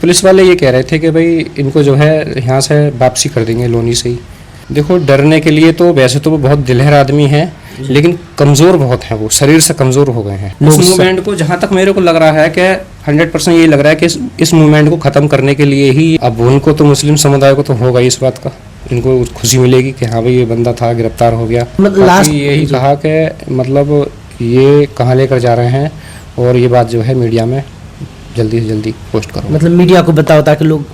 Police वाले ये कह रहे थे कि भाई इनको जो है यहाँ से वापसी कर देंगे लोनी से ही। देखो, डरने के लिए तो वैसे तो वो बहुत दिलहर आदमी है, लेकिन कमज़ोर बहुत है, वो शरीर से कमज़ोर हो गए हैं। इस मूवमेंट को जहाँ तक मेरे को लग रहा है कि 100% यही लग रहा है कि इस मूवमेंट को ख़त्म करने के लिए ही, अब उनको तो मुस्लिम समुदाय को तो होगा इस बात का, इनको खुशी मिलेगी कि हाँ भाई ये बंदा था, गिरफ्तार हो गया। बाकी यही कहा कि मतलब ये कहाँ लेकर जा रहे हैं, और ये बात जो है मीडिया में जल्दी से जल्दी पोस्ट करो, मतलब मीडिया को बताओ ताकि लोग।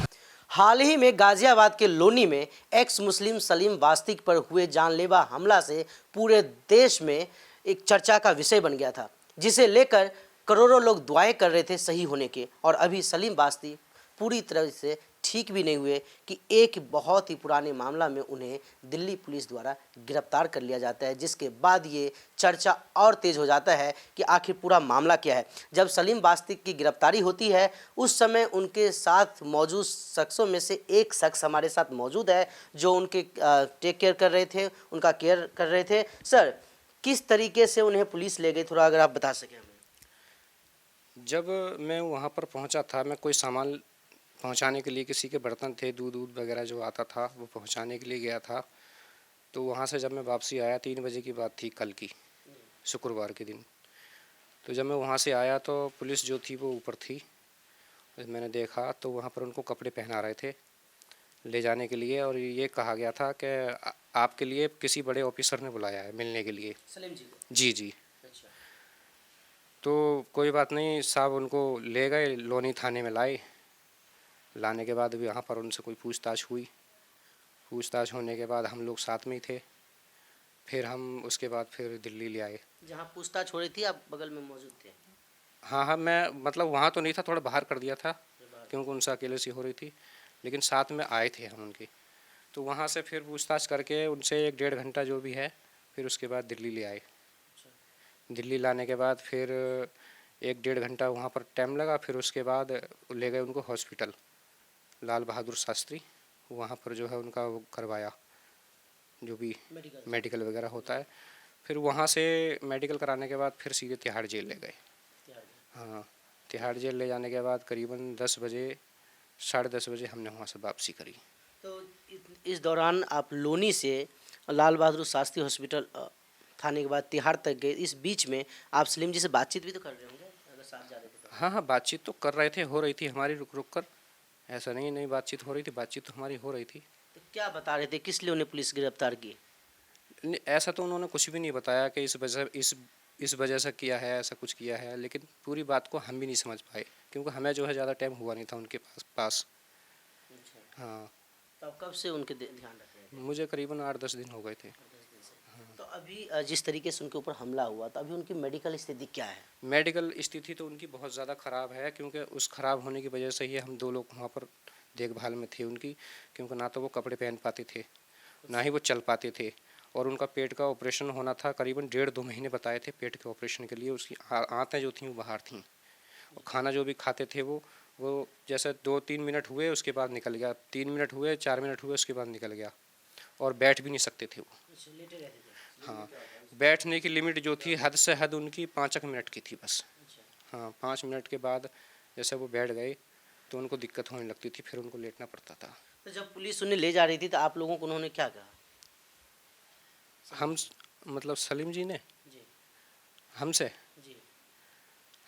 हाल ही में गाजियाबाद के लोनी में एक्स मुस्लिम सलीम वास्तिक पर हुए जानलेवा हमला से पूरे देश में एक चर्चा का विषय बन गया था, जिसे लेकर करोड़ों लोग दुआएं कर रहे थे सही होने के। और अभी सलीम वास्तिक पूरी तरह से ठीक भी नहीं हुए कि एक बहुत ही पुराने मामला में उन्हें दिल्ली पुलिस द्वारा गिरफ्तार कर लिया जाता है, जिसके बाद ये चर्चा और तेज़ हो जाता है कि आखिर पूरा मामला क्या है। जब सलीम वास्तिक की गिरफ्तारी होती है उस समय उनके साथ मौजूद शख्सों में से एक शख्स हमारे साथ मौजूद है जो उनके टेक केयर कर रहे थे, उनका केयर कर रहे थे। सर, किस तरीके से उन्हें पुलिस ले गई, थोड़ा अगर आप बता सकें हमें। जब मैं वहाँ पर पहुँचा था, मैं कोई सामान पहुँचाने के लिए, किसी के बर्तन थे, दूध वगैरह जो आता था वो पहुँचाने के लिए गया था। तो वहाँ से जब मैं वापसी आया, 3 बजे की बात थी, कल की, शुक्रवार के दिन। तो जब मैं वहाँ से आया तो पुलिस जो थी वो ऊपर थी। मैंने देखा तो वहाँ पर उनको कपड़े पहना रहे थे ले जाने के लिए, और ये कहा गया था कि आपके लिए किसी बड़े ऑफिसर ने बुलाया है मिलने के लिए। सलीम जी को? जी जी। अच्छा। तो कोई बात नहीं साहब, उनको ले गए, लोनी थाने में लाए। लाने के बाद भी यहाँ पर उनसे कोई पूछताछ हुई। पूछताछ होने के बाद हम लोग साथ में ही थे। फिर हम उसके बाद फिर दिल्ली ले आए। जहाँ पूछताछ हो रही थी आप बगल में मौजूद थे? हाँ हाँ, मैं मतलब वहाँ तो नहीं था, थोड़ा बाहर कर दिया था क्योंकि उनसे अकेले सी हो रही थी, लेकिन साथ में आए थे हम उनके। तो वहाँ से फिर पूछताछ करके उनसे 1-1.5 घंटा जो भी है, फिर उसके बाद दिल्ली ले आए। दिल्ली लाने के बाद फिर 1-1.5 घंटा वहाँ पर टाइम लगा। फिर उसके बाद ले गए उनको हॉस्पिटल लाल बहादुर शास्त्री, वहाँ पर जो है उनका वो करवाया जो भी मेडिकल वगैरह होता है। फिर वहाँ से मेडिकल कराने के बाद फिर सीधे तिहाड़ जेल ले गए। हाँ, तिहाड़ जेल ले जाने के बाद करीबन 10 बजे, 10:30 बजे हमने वहाँ से वापसी करी। तो इस दौरान आप लोनी से लाल बहादुर शास्त्री हॉस्पिटल थाने के बाद तिहाड़ तक गए। इस बीच में आप सलीम जी से बातचीत भी तो कर रहे होंगे अगर साथ जा रहे थे तो? हाँ हाँ, बातचीत तो कर रहे थे, हो रही थी हमारी रुक रुक कर। ऐसा नहीं बातचीत हो रही थी, बातचीत तो हमारी हो रही थी। तो क्या बता रहे थे, किस लिए उन्हें पुलिस गिरफ्तार की? ऐसा तो उन्होंने कुछ भी नहीं बताया कि इस वजह से किया है, ऐसा कुछ किया है, लेकिन पूरी बात को हम भी नहीं समझ पाए क्योंकि हमें जो है ज़्यादा टाइम हुआ नहीं था उनके पास। हाँ। तो आप कब से उनके ध्यान रख रहे थे? मुझे करीबन 8-10 दिन हो गए थे। तो अभी जिस तरीके से उनके ऊपर हमला हुआ तो अभी उनकी मेडिकल स्थिति क्या है? मेडिकल स्थिति तो उनकी बहुत ज़्यादा ख़राब है, क्योंकि उस ख़राब होने की वजह से ही हम 2 लोग वहाँ पर देखभाल में थे उनकी, क्योंकि ना तो वो कपड़े पहन पाते थे, ना ही वो चल पाते थे। और उनका पेट का ऑपरेशन होना था, करीबन 1.5-2 महीने बताए थे पेट के ऑपरेशन के लिए। उसकी आंतें जो थीं वो बाहर थीं, और खाना जो भी खाते थे वो जैसे 2-3 मिनट हुए उसके बाद निकल गया, 3 मिनट हुए, 4 मिनट हुए उसके बाद निकल गया, और बैठ भी नहीं सकते थे वो। हाँ, बैठने की लिमिट जो थी हद से हद उनकी 5 मिनट की थी बस। हाँ, 5 मिनट के बाद जैसे वो बैठ गए तो उनको दिक्कत होने लगती थी, फिर उनको लेटना पड़ता था। तो जब पुलिस उन्हें ले जा रही थी तो आप लोगों को उन्होंने क्या कहा? हम मतलब सलीम जी ने जी हमसे जी।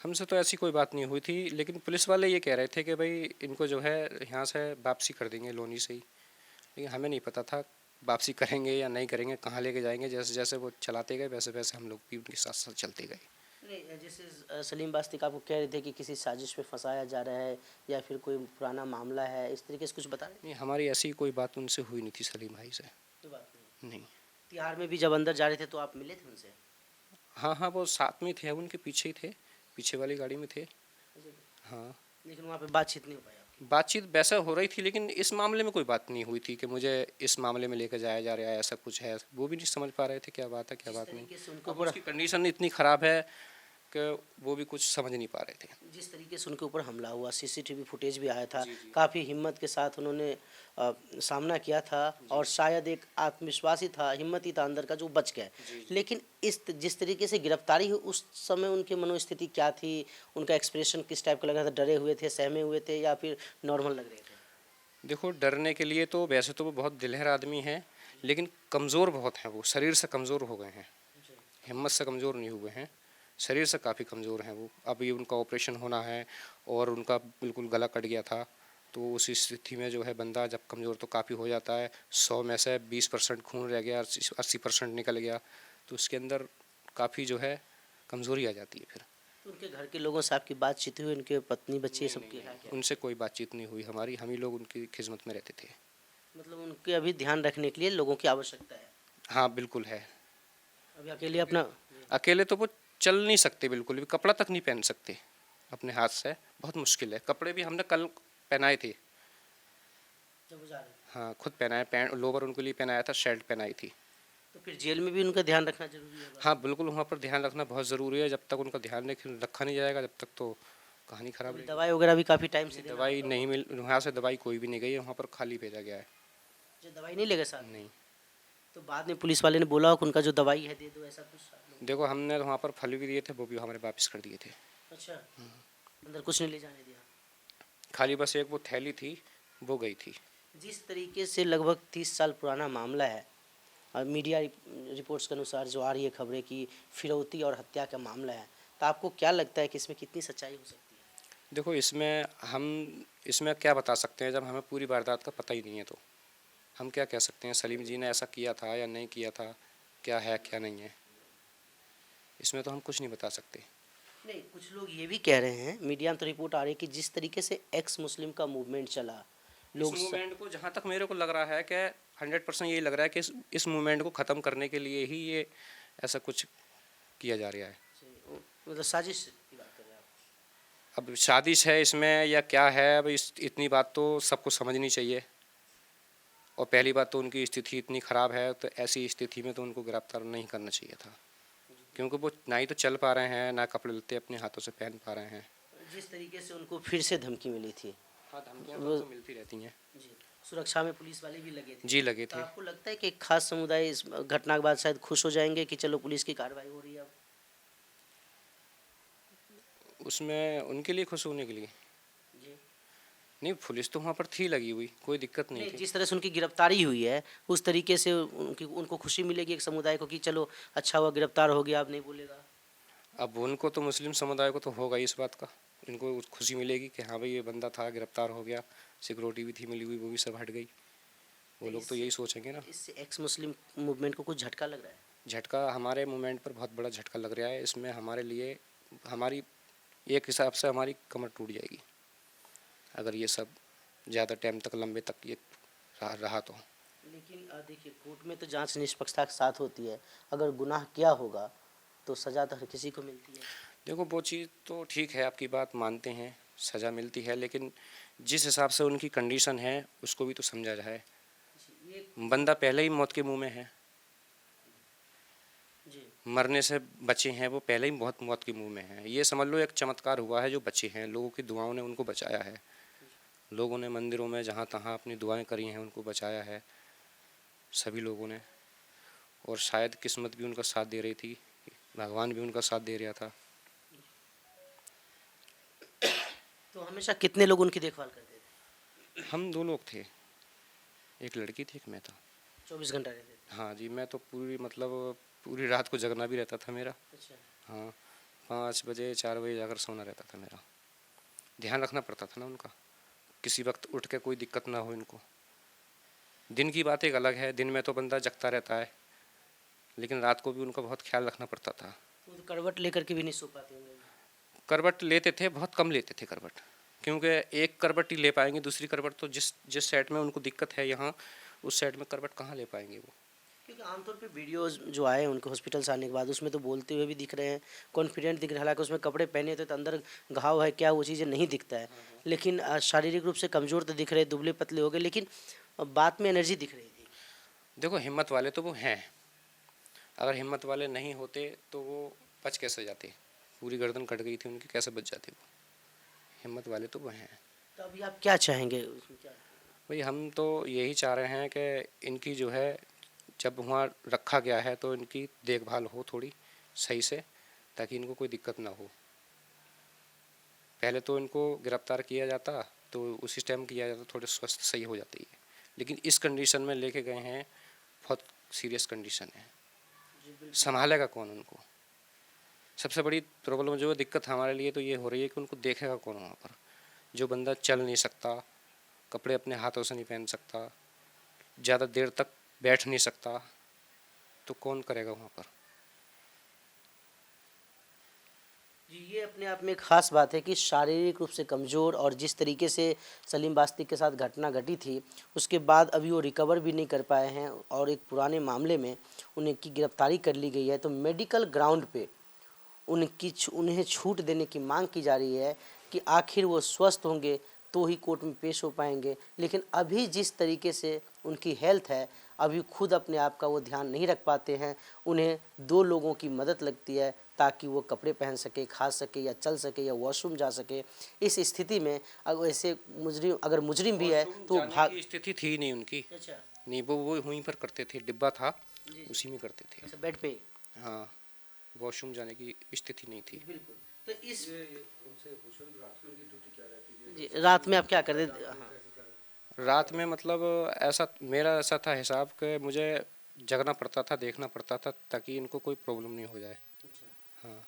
हमसे तो ऐसी कोई बात नहीं हुई थी, लेकिन पुलिस वाले ये कह रहे थे कि भाई इनको जो है यहाँ से वापसी कर देंगे लोनी से ही। लेकिन हमें नहीं पता था वापसी करेंगे या नहीं करेंगे, कहाँ लेके जाएंगे। जैसे जैसे वो चलाते गए वैसे वैसे हम लोग भी उनके साथ साथ चलते गए। नहीं, जैसे सलीम वास्तिक आपको कह रहे थे कि किसी साजिश में फंसाया जा रहा है या फिर कोई पुराना मामला है, इस तरीके से कुछ बता रहे नहीं, हमारी ऐसी कोई बात उनसे हुई नहीं थी सलीम भाई से। तो बात नहीं। नहीं। तिहाड़ में भी जब अंदर जा रहे थे तो आप मिले थे उनसे? हाँ हाँ, वो साथ में थे, उनके पीछे ही थे, पीछे वाली गाड़ी में थे। हाँ, लेकिन वहाँ पे बातचीत नहीं हो पाया? बातचीत वैसा हो रही थी, लेकिन इस मामले में कोई बात नहीं हुई थी कि मुझे इस मामले में लेकर जाया जा रहा है, ऐसा कुछ है। वो भी नहीं समझ पा रहे थे क्या बात है क्या बात नहीं। तरीके से उनको अब उसकी कंडीशन इतनी ख़राब है, वो भी कुछ समझ नहीं पा रहे थे। जिस तरीके से उनके ऊपर हमला हुआ, सीसीटीवी फुटेज भी आया था, काफ़ी हिम्मत के साथ उन्होंने सामना किया था और शायद एक आत्मविश्वास ही था, हिम्मत ही था अंदर का जो बच गए। लेकिन जिस तरीके से गिरफ्तारी हुई उस समय उनकी मनोस्थिति क्या थी, उनका एक्सप्रेशन किस टाइप का लग रहा था, डरे हुए थे, सहमे हुए थे या फिर नॉर्मल लग रहे थे? देखो, डरने के लिए तो वैसे तो वो बहुत दिलहर आदमी हैं, लेकिन कमज़ोर बहुत हैं, वो शरीर से कमज़ोर हो गए हैं, हिम्मत से कमज़ोर नहीं हुए हैं, शरीर से काफ़ी कमज़ोर हैं वो। अभी उनका ऑपरेशन होना है और उनका बिल्कुल गला कट गया था, तो उस स्थिति में जो है बंदा जब कमज़ोर तो काफ़ी हो जाता है। 100 में से 20% खून रह गया, 80% निकल गया, तो उसके अंदर काफ़ी जो है कमज़ोरी आ जाती है फिर। तो उनके घर के लोगों से आपकी बातचीत हुई, उनके पत्नी बच्चे सबके है क्या? उनसे कोई बातचीत नहीं हुई हमारी, हम ही लोग उनकी खिदमत में रहते थे। मतलब उनके अभी ध्यान रखने के लिए लोगों की आवश्यकता है। हाँ, बिल्कुल है। अभी अकेले अपना अकेले तो वो चल नहीं सकते, बिल्कुल भी कपड़ा तक नहीं पहन सकते अपने हाथ से, बहुत मुश्किल है। कपड़े भी हमने कल पहनाए थे। जब वो जा रहे थे, हाँ, खुद पहनाए, पैंट लोवर उनके लिए पहनाया था, शर्ट पहनाई थी। तो फिर जेल में भी उनका ध्यान रखना जरूरी होगा। हाँ, बिल्कुल वहाँ पर ध्यान रखना बहुत ज़रूरी है। जब तक उनका ध्यान नहीं रखा नहीं जाएगा, जब तक तो कहानी ख़राब अभी रहेगी। दवाई वगैरह भी काफ़ी टाइम से दवाई नहीं मिल, वहाँ से दवाई कोई भी नहीं गई है, वहाँ पर खाली भेजा गया है। जो दवाई नहीं लेगा साथ में? नहीं, तो बाद में पुलिस वाले ने बोला कि उनका जो दवाई है दे दो, ऐसा कुछ? देखो हमने वहाँ पर फल भी दिए थे, वो भी हमारे वापस कर दिए थे। अच्छा, अंदर कुछ नहीं ले जाने दिया? खाली बस एक वो थैली थी, वो गई थी। जिस तरीके से लगभग 30 साल पुराना मामला है और मीडिया रिपोर्ट्स के अनुसार जो आ रही है खबरें कि फिरौती और हत्या का मामला है, तो आपको क्या लगता है कि इसमें कितनी सच्चाई हो सकती है? देखो, इसमें क्या बता सकते हैं जब हमें पूरी वारदात का पता ही नहीं है, तो हम क्या कह सकते हैं सलीम जी ने ऐसा किया था या नहीं किया था, क्या है क्या नहीं है, इसमें तो हम कुछ नहीं बता सकते। नहीं, कुछ लोग ये भी कह रहे हैं, मीडिया में तो रिपोर्ट आ रही है कि जिस तरीके से एक्स मुस्लिम का मूवमेंट चला, लोग इस मूवमेंट को जहाँ तक मेरे को लग रहा है कि 100% यही लग रहा है कि इस मूवमेंट को ख़त्म करने के लिए ही ये ऐसा कुछ किया जा रहा है। मतलब साजिश की बात कर रहे हैं आप? अब साजिश है इसमें या क्या है, अब इतनी बात तो सबको समझनी चाहिए। और पहली बात तो उनकी स्थिति इतनी ख़राब है, तो ऐसी स्थिति में तो उनको गिरफ्तार नहीं करना चाहिए था, क्योंकि वो ना ही तो चल पा रहे हैं, ना कपड़े लत्ते अपने हाथों से पहन पा रहे हैं। जिस तरीके से उनको फिर से धमकी मिली थी, हाँ, धमकियाँ तो मिलती रहती हैं। जी, सुरक्षा में पुलिस वाले भी लगे थे। जी, लगे तो थे। आपको लगता है कि एक खास समुदाय इस घटना के बाद शायद खुश हो जाएंगे कि चलो पुलिस की कार्रवाई हो रही है अब? उसमें उनके लिए खुश होने के लिए जी, नहीं, पुलिस तो वहाँ पर थी लगी हुई, कोई दिक्कत नहीं नहीं, थी। जिस तरह से उनकी गिरफ्तारी हुई है उस तरीके से उनको खुशी मिलेगी एक समुदाय को कि चलो अच्छा हुआ गिरफ्तार हो गया, अब नहीं बोलेगा। अब उनको तो मुस्लिम समुदाय को तो होगा ही इस बात का, इनको खुशी मिलेगी कि हाँ भाई ये बंदा था, गिरफ्तार हो गया, सिक्योरिटी भी थी मिली हुई, वो भी सब हट गई। वो लोग तो यही सोचेंगे ना। इससे एक्स मुस्लिम मूवमेंट को कुछ झटका लग रहा है? झटका हमारे मूवमेंट पर बहुत बड़ा झटका लग रहा है। इसमें हमारे लिए, हमारी एक हिसाब से हमारी कमर टूट जाएगी अगर ये सब ज़्यादा टाइम तक, लंबे तक ये रहा तो। लेकिन देखिए, कोर्ट में तो जांच निष्पक्षता के साथ होती है, अगर गुनाह किया होगा तो सज़ा तो हर किसी को मिलती है। देखो, वो चीज़ तो ठीक है, आपकी बात मानते हैं, सज़ा मिलती है, लेकिन जिस हिसाब से उनकी कंडीशन है उसको भी तो समझा जाए। ये बंदा पहले ही मौत के मुंह में है, जी, मरने से बचे हैं, वो पहले ही बहुत मौत के मुंह में हैं। ये समझ लो एक चमत्कार हुआ है जो बचे हैं, लोगों की दुआओं ने उनको बचाया है, लोगों ने मंदिरों में जहाँ तहाँ अपनी दुआएं करी हैं, उनको बचाया है सभी लोगों ने। और शायद किस्मत भी उनका साथ दे रही थी, भगवान भी उनका साथ दे रहा था। तो हमेशा कितने लोग उनकी देखभाल करते थे? हम 2 लोग थे, एक लड़की थी, एक मैं था। 24 घंटा रहते थे? हाँ जी, मैं तो पूरी रात को जगना भी रहता था मेरा। अच्छा, हाँ, 5 बजे 4 बजे जाकर सोना रहता था मेरा। ध्यान रखना पड़ता था ना उनका, किसी वक्त उठ के कोई दिक्कत ना हो इनको। दिन की बात एक अलग है, दिन में तो बंदा जगता रहता है, लेकिन रात को भी उनका बहुत ख्याल रखना पड़ता था। वो तो करवट लेकर के भी नहीं सो पाते होंगे? करवट लेते थे, बहुत कम लेते थे करवट, क्योंकि एक करवट ही ले पाएंगे, दूसरी करवट तो जिस साइड में उनको दिक्कत है यहाँ, उस साइड में करवट कहाँ ले पाएंगे वो। क्योंकि आमतौर पे वीडियोस जो आए उनके हॉस्पिटल से आने के बाद उसमें तो बोलते हुए भी दिख रहे हैं, कॉन्फिडेंट दिख रहा है, हालांकि उसमें कपड़े पहने थे तो अंदर घाव है क्या वो चीज़ें नहीं दिखता है, लेकिन शारीरिक रूप से कमज़ोर तो दिख रहे, दुबले पतले हो गए, लेकिन बात में एनर्जी दिख रही थी। देखो, हिम्मत वाले तो वो हैं, अगर हिम्मत वाले नहीं होते तो वो बच कैसे जाते, पूरी गर्दन कट गई थी उनकी, कैसे बच जाते वो। हिम्मत वाले तो वो हैं। तो अभी आप क्या चाहेंगे उसमें क्या? भाई हम तो यही चाह रहे हैं कि इनकी जो है, जब वहाँ रखा गया है तो इनकी देखभाल हो थोड़ी सही से, ताकि इनको कोई दिक्कत ना हो। पहले तो इनको गिरफ्तार किया जाता तो उसी टाइम किया जाता, थोड़े स्वस्थ सही हो जाती है। लेकिन इस कंडीशन में लेके गए हैं, बहुत सीरियस कंडीशन है, संभालेगा कौन उनको। सबसे बड़ी प्रॉब्लम जो है, दिक्कत हमारे लिए तो ये हो रही है कि उनको देखेगा कौन वहाँ पर। जो बंदा चल नहीं सकता, कपड़े अपने हाथों से नहीं पहन सकता, ज़्यादा देर तक बैठ नहीं सकता, तो कौन करेगा वहाँ पर। जी, ये अपने आप में एक ख़ास बात है कि शारीरिक रूप से कमज़ोर और जिस तरीके से सलीम बास्तिक के साथ घटना घटी थी, उसके बाद अभी वो रिकवर भी नहीं कर पाए हैं और एक पुराने मामले में उनकी गिरफ्तारी कर ली गई है। तो मेडिकल ग्राउंड पे उन्हें छूट देने की मांग की जा रही है कि आखिर वो स्वस्थ होंगे तो ही कोर्ट में पेश हो पाएंगे। लेकिन अभी जिस तरीके से उनकी हेल्थ है, अभी खुद अपने आप का वो ध्यान नहीं रख पाते हैं। उन्हें 2 लोगों की मदद लगती है ताकि वो कपड़े पहन सके, खा सके या चल सके या वॉशरूम जा सके। इस स्थिति में अगर मुजरिम भी है तो जाने भाग। की स्थिति थी नहीं उनकी। अच्छा नहीं, वो वहीं पर करते थे, डिब्बा था जी, उसी में करते थे। अच्छा, बेड पे ही। हाँ, वॉशरूम जाने की स्थिति नहीं थी। बिल्कुल। तो इस जी, रात में आप क्या करते थे? हाँ, रात में मतलब ऐसा मेरा ऐसा था हिसाब कि मुझे जगना पड़ता था, देखना पड़ता था, ताकि इनको कोई प्रॉब्लम नहीं हो जाए। अच्छा। हाँ,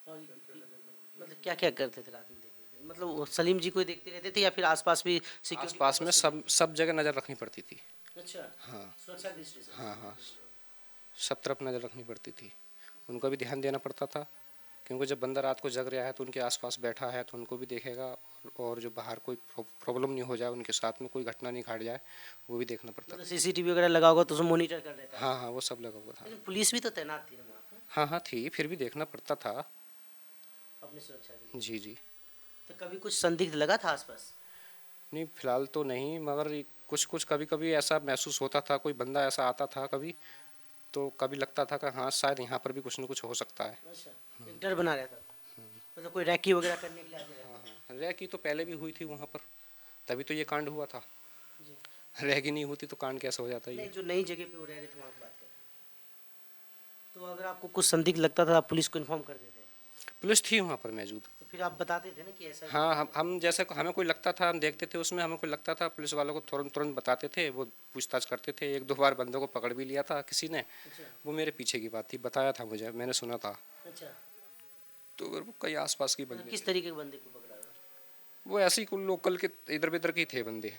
और मतलब क्या क्या करते थे रात में देखते थे? मतलब वो सलीम जी को ही देखते रहते थे या फिर आसपास भी सिक्योरिटी? आसपास में सब जगह नज़र रखनी पड़ती थी। अच्छा, हाँ सुरक्षा की दृष्टि से। हाँ हाँ, सब तरफ नज़र रखनी पड़ती थी। उनका भी ध्यान देना पड़ता था, क्योंकि जब बंदा रात को जग रहा है तो उनके आसपास बैठा है तो उनको भी देखेगा, और जो बाहर कोई प्रॉब्लम नहीं हो जाए, उनके साथ में कोई घटना नहीं घट जाए, वो भी देखना पड़ता था। मतलब सीसीटीवी वगैरह लगा होगा तो उसमें मॉनिटर कर रहता है। हाँ हाँ, वो सब लगा हुआ था। लेकिन पुलिस भी तो तैनात थी ना वहाँ पर हाँ हाँ थी, फिर भी देखना पड़ता था। अपनी सुरक्षा के लिए। जी जी। तो कभी कुछ संदिग्ध लगा था आसपास? नहीं, फिलहाल तो नहीं, मगर कुछ कुछ कभी कभी ऐसा महसूस होता था, कोई बंदा ऐसा आता था कभी, तो कभी लगता था कि हाँ शायद यहाँ पर भी कुछ न कुछ हो सकता है। अच्छा, एक डर बना रहता था। मतलब कोई रैकी वगैरह करने के लिए आते रहता था। रैकी तो पहले भी हुई थी वहाँ पर, तभी तो ये कांड हुआ था। जी। रैकी नहीं होती तो कांड कैसे हो जाता नहीं, ये। जो नई जगह पे वो रह रहे थे वहाँ की बात कर रहे हैं। तो अगर आपको कुछ संदिग्ध लगता था आप पुलिस को इन्फॉर्म कर देते? पुलिस थी वहाँ पर मौजूद। तो फिर आप बताते थे ना कि ऐसा? हाँ, हम जैसे हमें कोई लगता था, हम देखते थे उसमें, हमें कोई लगता था, पुलिस वालों को तुरंत तुरंत बताते थे, वो पूछताछ करते थे। 1-2 बार बंदों को पकड़ भी लिया था किसी ने। अच्छा वो मेरे पीछे की बात थी, बताया था मुझे, मैंने सुना था। अच्छा। तो वो कई आसपास की मतलब बंदे किस थे। तरीके के बंदे को पकड़ा था? वो ऐसे ही कुल लोकल के इधर बिधर के ही थे बंदे।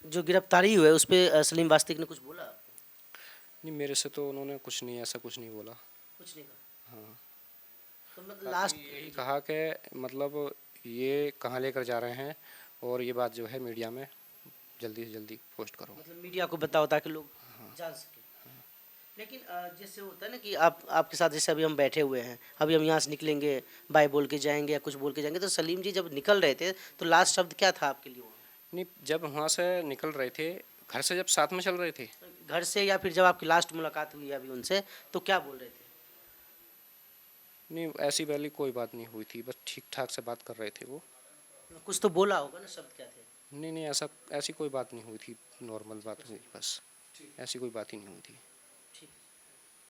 जो गिरफ्तारी हुई है उस पे सलीम बास्तिक ने कुछ बोला? नहीं, मेरे से तो उन्होंने कुछ नहीं, ऐसा कुछ नहीं बोला। कुछ नहीं कहा? हाँ, तो मतलब लास्ट यही कहा कि मतलब ये कहाँ लेकर जा रहे हैं, और ये बात जो है मीडिया में जल्दी से जल्दी पोस्ट करो। मतलब मीडिया को बताओ ताकि लोग जान सके। लेकिन जैसे होता है ना कि आपके साथ जैसे अभी हम बैठे हुए हैं, अभी हम यहाँ से निकलेंगे, बाय बोल के जाएंगे या कुछ बोल के जाएंगे, तो सलीम जी जब निकल रहे थे तो लास्ट शब्द क्या था आपके लिए वहाँ? नहीं, जब वहाँ से निकल रहे थे, घर से जब साथ में चल रहे थे, घर से या फिर जब आपकी लास्ट मुलाकात हुई अभी उनसे, तो क्या बोल रहे थे? नहीं ऐसी वाली कोई बात नहीं हुई थी, बस ठीक ठाक से बात कर रहे थे वो। कुछ तो बोला होगा ना, शब्द क्या थे? नहीं नहीं, ऐसी कोई बात नहीं हुई थी, नॉर्मल बात हुई बस, ऐसी कोई बात ही नहीं हुई थी।